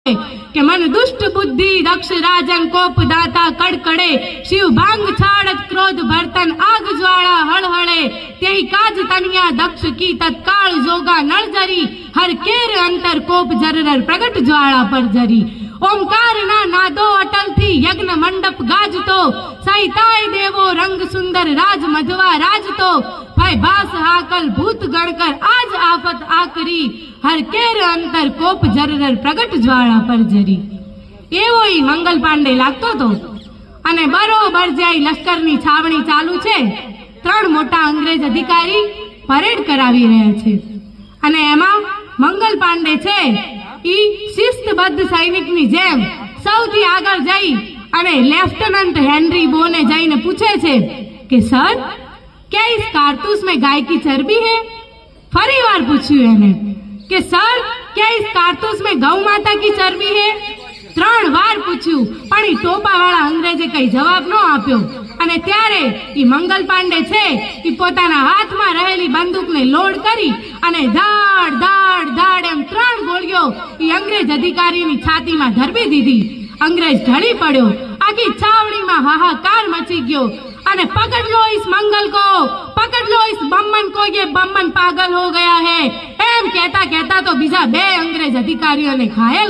કે મન દુષ્ટ બુદ્ધિ દક્ષ રાજન કોપ દાતા કડકડે શિવ ભાંગ છાડત ક્રોધ ભરતન આગ જ્વાળા હળહળે તેહી કાજ તનિયા દક્ષ કી તત્કાળ જોગા નળ જરી હર કેર અંતર કોપ જરર પ્રગટ જ્વાળા પર જરી ओंकार ना नादो अटल थी यज्ञ मंडप गाजतो सहिताय देवो रंग सुंदर राज मधवा राजतो भय भास हाकल भूत गणकर आज आफत आकरी हर केर अंतर कोप जरर प्रगट ज्वाळा पर जरी एवो ई मंगल पांडे लागतो तो अने बरोबर जाई लश्करनी छावणी चालू छे त्रण मोटा अंग्रेज अधिकारी परेड करावी रह्या छे अने एमा मंगल पांडे छे ई शिस्तबद्ध सैनिकनी जेम सौथी आगळ जई अने लेफ्टिनेंट हेनरी बोने जाईने पूछे छे कि सर क्या इस कारतूस में गाय की चर्बी है। फरी वार पूछ्यु एने कि सर क्या इस कारतूस में गौ माता की चर्बी है। त्रण वार पूछ्यु पण ई टोपावाळा अंग्रेजे कई जवाब न आप्यो अने त्यारे ई मंगल पांडे छे ई पोताना हाथमां रहेली बंदूकने लोड करी अने धाड़ धाड़ धाड़ एम त्रण गोळीओ ई अंग्रेज अधिकारीनी छातीमां धरबी दीधी। अंग्रेज ढળી પડ્યો। आखी छावणीमां हाहाकार मची गयो अने पकड़ लो इस मंगल को, पकड़ लो इस बम्मन को, ये बम्मन पागल हो गया है। एम कहता कहता तो बीजा बे अंग्रेज अधिकारीओने घायल